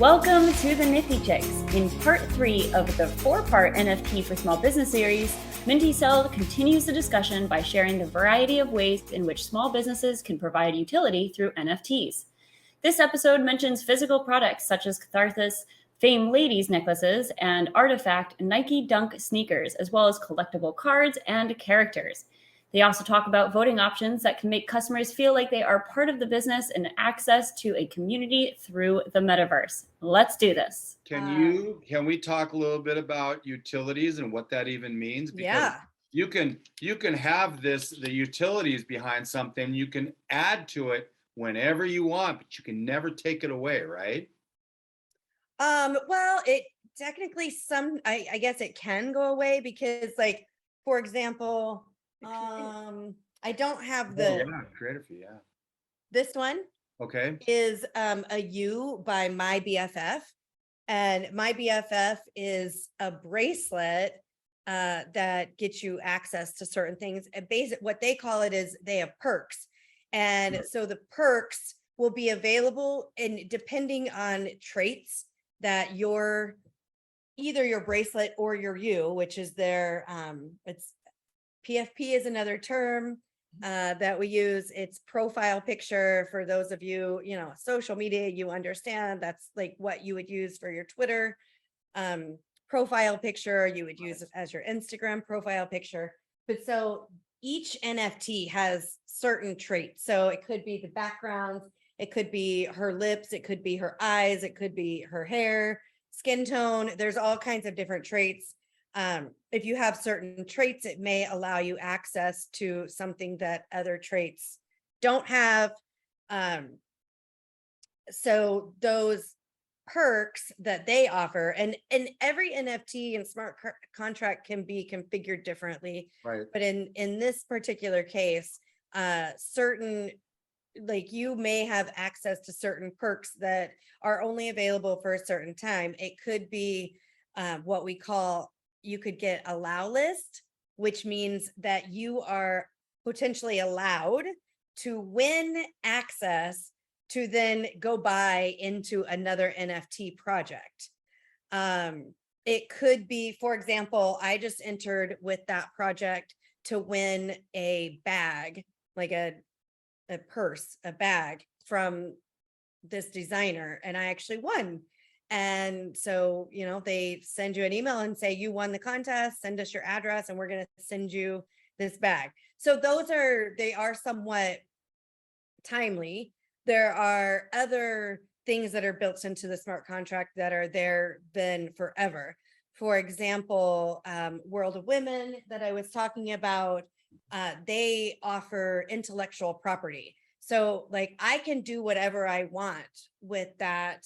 Welcome to the NiFTy Chicks. In part 3 of the 4-part NFT for Small Business series, Mint-ECell continues the discussion by sharing the variety of ways in which small businesses can provide utility through NFTs. This episode mentions physical products such as Catharsis Fame Ladies necklaces and RTFKT Nike Dunk sneakers, as well as collectible cards and characters. They also talk about voting options that can make customers feel like they are part of the business and access to a community through the metaverse. Let's do this. Can we talk a little bit about utilities and what that even means? Because you can have the utilities behind something, you can add to it whenever you want, but you can never take it away, right? Well, it technically I guess it can go away because, like, for example, I don't have creative fee, this one is a U by My BFF, and My BFF is a bracelet that gets you access to certain things. What they call it is they have perks, and so the perks will be available, and depending on traits that either your bracelet or your U, which is their it's PFP is another term that we use. It's profile picture. For those of you, social media, you understand that's like what you would use for your Twitter profile picture. You would use it as your Instagram profile picture. But so each NFT has certain traits. So it could be the background, it could be her lips, it could be her eyes, it could be her hair, skin tone. There's all kinds of different traits. If you have certain traits, it may allow you access to something that other traits don't have. So those perks that they offer, and every NFT and smart contract can be configured differently. Right. But in this particular case, certain, like, you may have access to certain perks that are only available for a certain time. It could be what we call, you could get allow list, which means that you are potentially allowed to win access to then go buy into another NFT project. It could be, for example, I just entered with that project to win a bag, like a purse, a bag from this designer, and I actually won. And so, they send you an email and say, you won the contest, send us your address, and we're going to send you this bag. So they are somewhat timely. There are other things that are built into the smart contract that are there then forever. For example, World of Women that I was talking about, they offer intellectual property. So, like, I can do whatever I want with that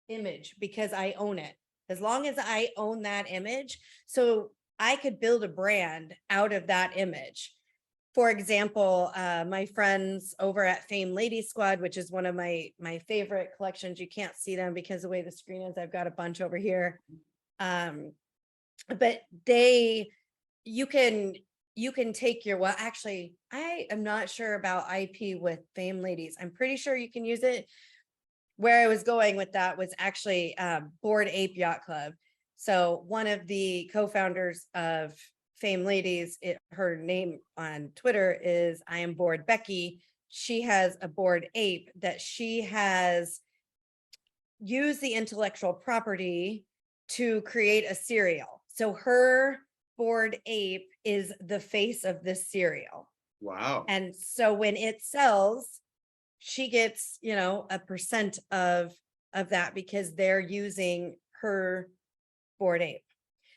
image because I own it, as long as I own that image. So I could build a brand out of that image. For example, my friends over at Fame Ladies Squad, which is one of my favorite collections. You can't see them because the way the screen is. I've got a bunch over here. But you can take your, well, actually, I am not sure about IP with Fame Ladies. I'm pretty sure you can use it. Where I was going with that was actually Bored Ape Yacht Club. So one of the co-founders of Fame Ladies, her name on Twitter is I Am Bored Becky. She has a Bored Ape that she has used the intellectual property to create a cereal. So her Bored Ape is the face of this cereal. Wow. And so when it sells, she gets, a percent of that because they're using her Bored Ape.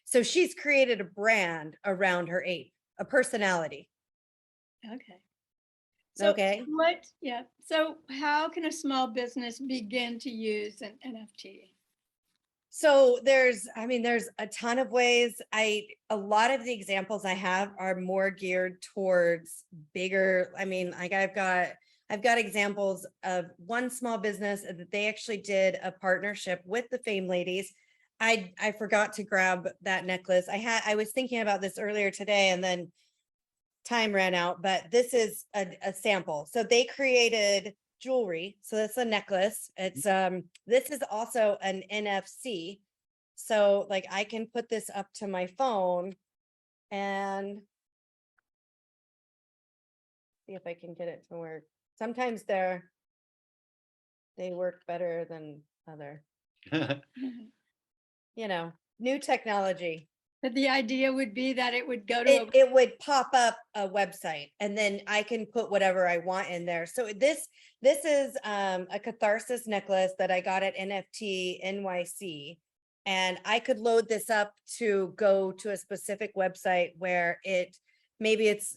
So she's created a brand around her ape, a personality. Okay. So okay. So how can a small business begin to use an NFT? So there's a ton of ways. A lot of the examples I have are more geared towards bigger. Like, I've got examples of one small business that they actually did a partnership with the Fame Ladies. I forgot to grab that necklace. I was thinking about this earlier today and then time ran out, but this is a sample. So they created jewelry. So that's a necklace. It's this is also an NFC. So like I can put this up to my phone and see if I can get it to work. Sometimes they work better than other, new technology. But the idea would be that it would go to It would pop up a website and then I can put whatever I want in there. So this is a Catharsis necklace that I got at NFT NYC. And I could load this up to go to a specific website where maybe it's,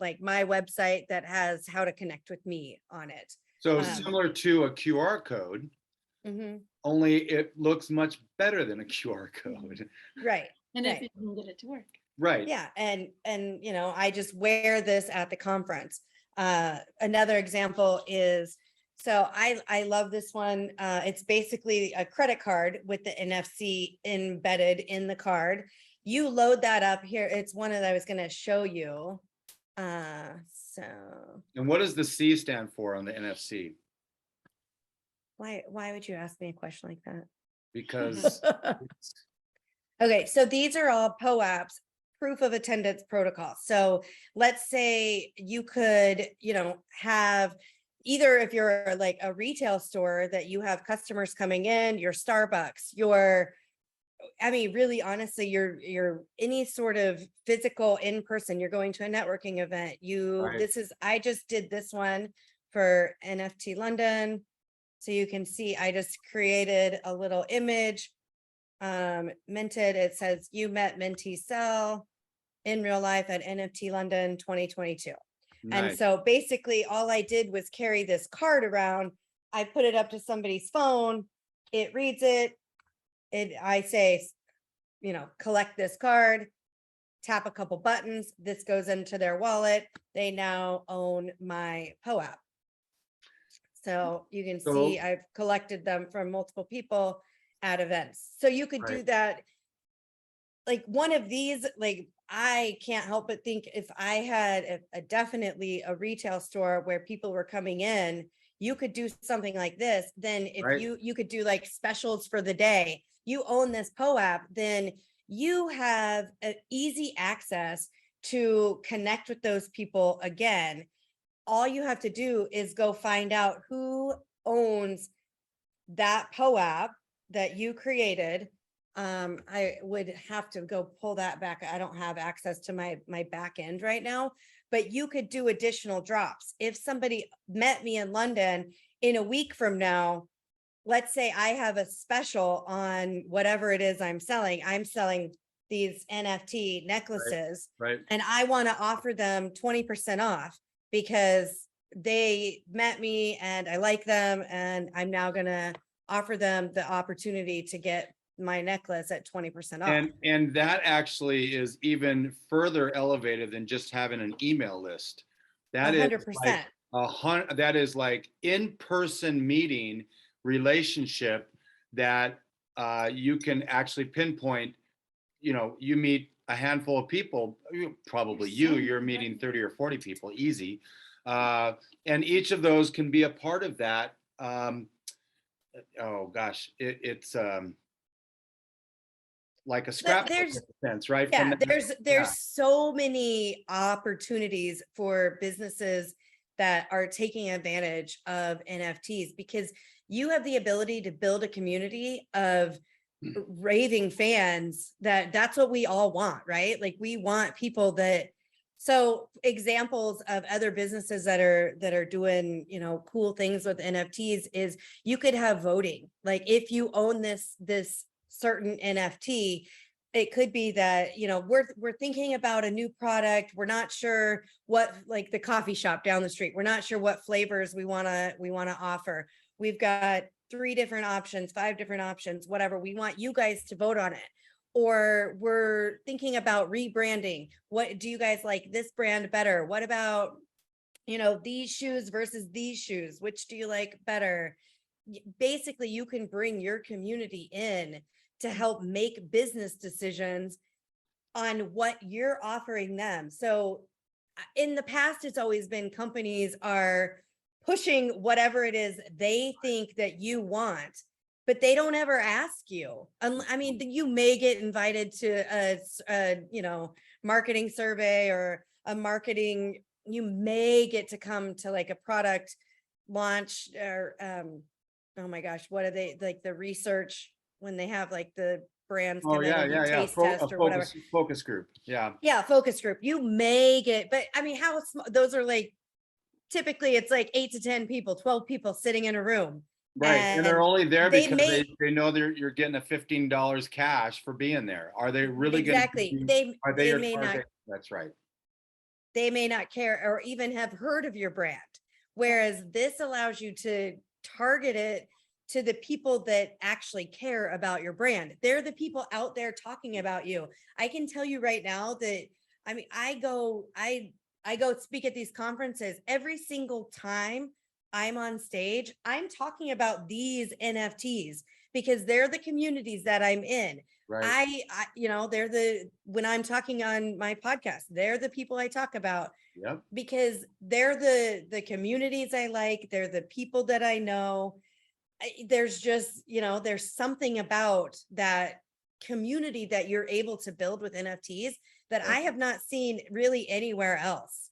like my website that has how to connect with me on it. So similar to a QR code, only it looks much better than a QR code. Right. and if you can get it to work. Right. Yeah. And I just wear this at the conference. Another example is, so I love this one. It's basically a credit card with the NFC embedded in the card. You load that up here. It's one that I was going to show you. So. And what does the C stand for on the NFC? Why would you ask me a question like that? Because okay, so these are all POAPs, proof of attendance protocol. So let's say you could, have either, if you're like a retail store, that you have customers coming in, your Starbucks, really honestly, you're any sort of physical in-person, you're going to a networking event. Right. I just did this one for NFT London. So you can see, I just created a little image, minted. It says you met Mint-ECell in real life at NFT London 2022. Nice. And so basically all I did was carry this card around. I put it up to somebody's phone. It reads it. I say, collect this card, tap a couple buttons. This goes into their wallet. They now own my POAP. So you can see I've collected them from multiple people at events. So you could do that. Like one of these, like I can't help but think if I had definitely a retail store where people were coming in, you could do something like this. Then if you could do like specials for the day, you own this POAP, then you have an easy access to connect with those people again. All you have to do is go find out who owns that POAP that you created. I would have to go pull that back. I don't have access to my back end right now, but you could do additional drops. If somebody met me in London in a week from now, let's say I have a special on whatever it is I'm selling these NFT necklaces, right. And I want to offer them 20% off because they met me and I like them. And I'm now going to offer them the opportunity to get my necklace at 20% off. And that actually is even further elevated than just having an email list. That 100%. That is like in-person meeting relationship that you can actually pinpoint. You meet a handful of people, probably you're meeting 30 or 40 people, easy. And each of those can be a part of that. It's like a scrapbook in a sense, right? Yeah, there's so many opportunities for businesses that are taking advantage of NFTs because you have the ability to build a community of raving fans that's what we all want, right? Like we want people so examples of other businesses that are doing, cool things with NFTs is you could have voting. Like if you own this certain NFT, it could be that, we're thinking about a new product. We're not sure what, like the coffee shop down the street, we're not sure what flavors we want to offer. We've got 3 different options, 5 different options, whatever. We want you guys to vote on it. Or we're thinking about rebranding. What do you guys like this brand better? What about, these shoes versus these shoes? Which do you like better? Basically, you can bring your community in to help make business decisions on what you're offering them. So in the past, it's always been companies are pushing whatever it is they think that you want, but they don't ever ask you. I mean, you may get invited to a marketing survey or you may get to come to like a product launch or, oh my gosh, what are they, like the research when they have like the brands come in and do taste test or whatever. Focus group. Yeah, focus group. You may get, but I mean, how small, those are like, typically it's like 8 to 10 people, 12 people sitting in a room. Right. And they're only there because they know you're getting a $15 cash for being there. Are they really exactly? They may not. That's right. They may not care or even have heard of your brand. Whereas this allows you to target it to the people that actually care about your brand. They're the people out there talking about you. I can tell you right now that, I mean, I go speak at these conferences. Every single time I'm on stage, I'm talking about these NFTs because they're the communities that I'm in. Right. When I'm talking on my podcast, they're the people I talk about. Yep. Because they're the communities I like. They're the people that I know. There's just, there's something about that community that you're able to build with NFTs that I have not seen really anywhere else.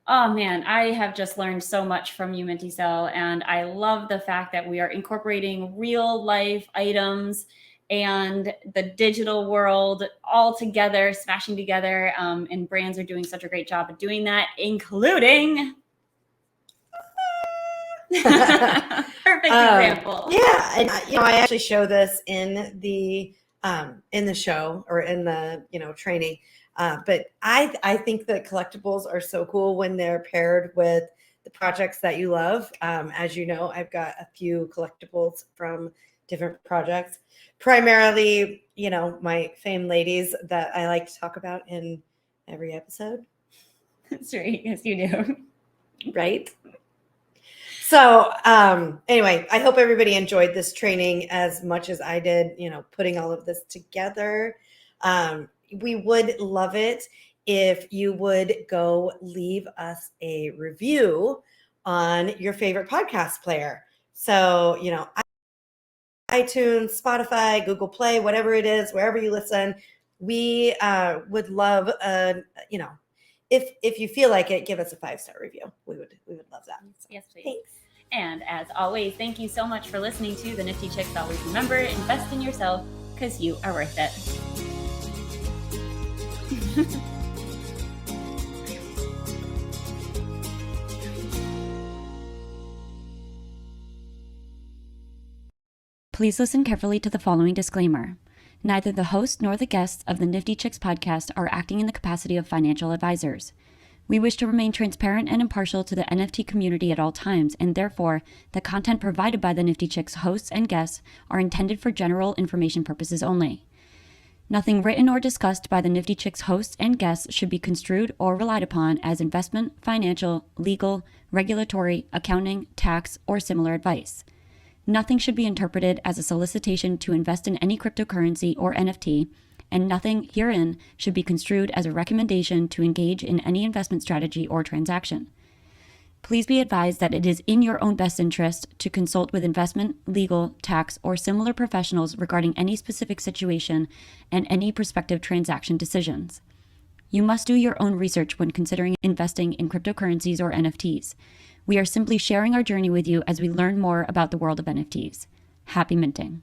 Oh man, I have just learned so much from you, Mint-ECell, and I love the fact that we are incorporating real life items and the digital world all together, smashing together, and brands are doing such a great job of doing that, including perfect example. Yeah, and I actually show this in the show or in the training. But I think that collectibles are so cool when they're paired with the projects that you love. As you know, I've got a few collectibles from different projects, primarily, my Fame Ladies that I like to talk about in every episode. That's right. Yes, you do. Right. So anyway, I hope everybody enjoyed this training as much as I did, putting all of this together. We would love it if you would go leave us a review on your favorite podcast player. So, iTunes, Spotify, Google Play, whatever it is, wherever you listen, we would love, if you feel like it, give us a 5-star review. We would love that. So, yes, please. Thanks. And as always, thank you so much for listening to the Nifty Chicks. Always remember, invest in yourself because you are worth it. Please listen carefully to the following disclaimer. Neither the host nor the guests of the Nifty Chicks podcast are acting in the capacity of financial advisors. We wish to remain transparent and impartial to the NFT community at all times, and therefore, the content provided by the Nifty Chicks hosts and guests are intended for general information purposes only. Nothing written or discussed by the Nifty Chicks hosts and guests should be construed or relied upon as investment, financial, legal, regulatory, accounting, tax, or similar advice. Nothing should be interpreted as a solicitation to invest in any cryptocurrency or NFT, and nothing herein should be construed as a recommendation to engage in any investment strategy or transaction. Please be advised that it is in your own best interest to consult with investment, legal, tax, or similar professionals regarding any specific situation and any prospective transaction decisions. You must do your own research when considering investing in cryptocurrencies or NFTs. We are simply sharing our journey with you as we learn more about the world of NFTs. Happy minting.